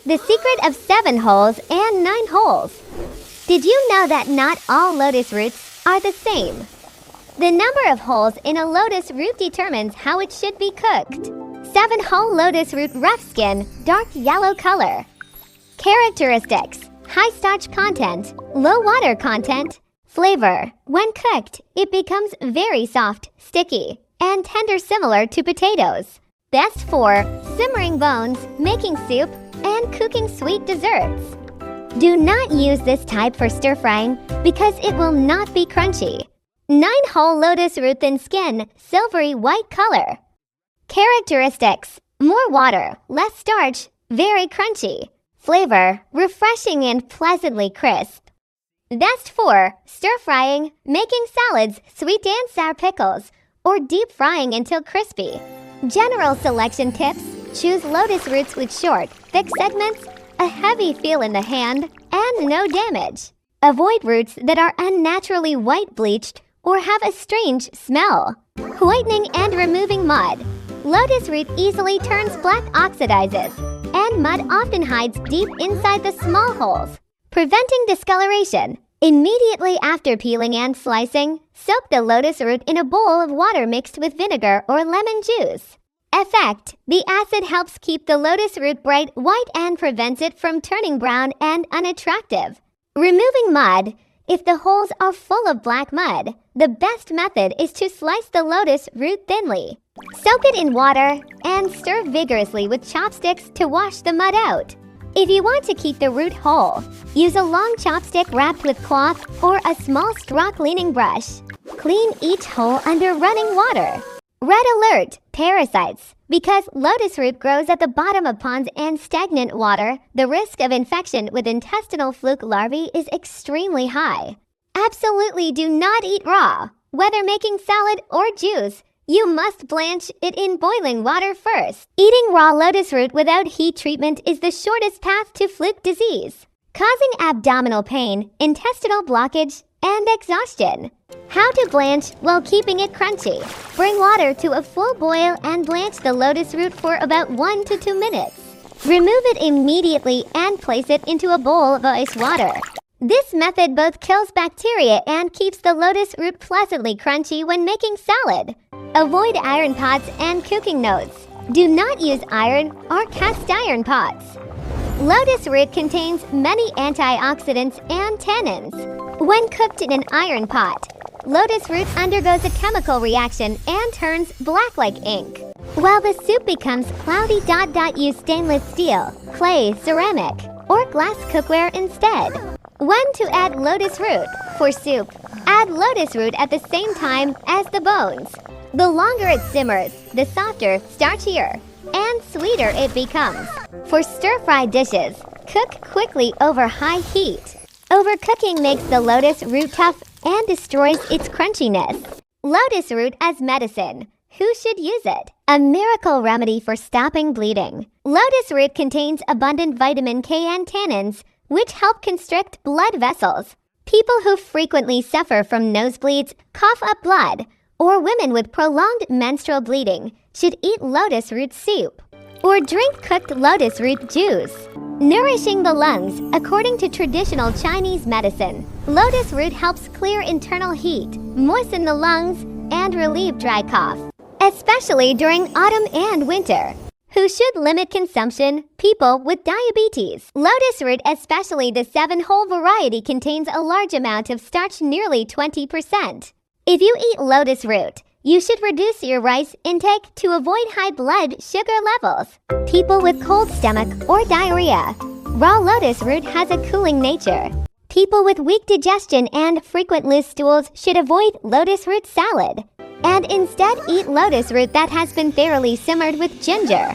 The secret of 7 holes and 9 holes. Did you know that not all lotus roots are the same? The number of holes in a lotus root determines how it should be cooked. 7-hole lotus root: rough skin, dark yellow color. Characteristics: high starch content, low water content. Flavor: when cooked, it becomes very soft, sticky, and tender, similar to potatoes. Best for simmering bones, making soup, and cooking sweet desserts. Do not use this type for stir-frying because it will not be crunchy. 9-hole lotus root: thin skin, silvery white color. Characteristics: more water, less starch, very crunchy. Flavor: refreshing and pleasantly crisp. Best for stir-frying, making salads, sweet and sour pickles, or deep frying until crispy. General selection tips: choose lotus roots with short, thick segments, a heavy feel in the hand, and no damage. Avoid roots that are unnaturally white bleached or have a strange smell. Whitening and removing mud. Lotus root easily turns black, oxidizes, and mud often hides deep inside the small holes, preventing discoloration. Immediately after peeling and slicing, soak the lotus root in a bowl of water mixed with vinegar or lemon juice. Effect: the acid helps keep the lotus root bright white and prevents it from turning brown and unattractive. Removing mud. If the holes are full of black mud, the best method is to slice the lotus root thinly. Soak it in water and stir vigorously with chopsticks to wash the mud out. If you want to keep the root whole, use a long chopstick wrapped with cloth or a small straw cleaning brush. Clean each hole under running water. Red alert: parasites. Because lotus root grows at the bottom of ponds and stagnant water, the risk of infection with intestinal fluke larvae is extremely high. Absolutely do not eat raw. Whether making salad or juice, you must blanch it in boiling water first. Eating raw lotus root without heat treatment is the shortest path to fluke disease, causing abdominal pain, intestinal blockage, and exhaustion. How to blanch while keeping it crunchy. Bring water to a full boil and blanch the lotus root for about 1 to 2 minutes. Remove it immediately and place it into a bowl of ice water. This method both kills bacteria and keeps the lotus root pleasantly crunchy when making salad. Avoid iron pots and cooking notes. Do not use iron or cast iron pots. Lotus root contains many antioxidants and tannins. When cooked in an iron pot, lotus root undergoes a chemical reaction and turns black like ink. While the soup becomes cloudy. Use stainless steel, clay, ceramic, or glass cookware instead. When to add lotus root. For soup, add lotus root at the same time as the bones. The longer it simmers, the softer, starchier, and sweeter it becomes. For stir-fry dishes, cook quickly over high heat. Overcooking makes the lotus root tough and destroys its crunchiness. Lotus root as medicine. Who should use it? A miracle remedy for stopping bleeding. Lotus root contains abundant vitamin K and tannins, which help constrict blood vessels. People who frequently suffer from nosebleeds, cough up blood, or women with prolonged menstrual bleeding should eat lotus root soup or drink cooked lotus root juice. Nourishing the lungs. According to traditional Chinese medicine, lotus root helps clear internal heat, moisten the lungs, and relieve dry cough, especially during autumn and winter. Who should limit consumption? People with diabetes. Lotus root, especially the 7-hole variety, contains a large amount of starch, nearly 20%. If you eat lotus root, you should reduce your rice intake to avoid high blood sugar levels. People with cold stomach or diarrhea. Raw lotus root has a cooling nature. People with weak digestion and frequent loose stools should avoid lotus root salad and instead eat lotus root that has been thoroughly simmered with ginger.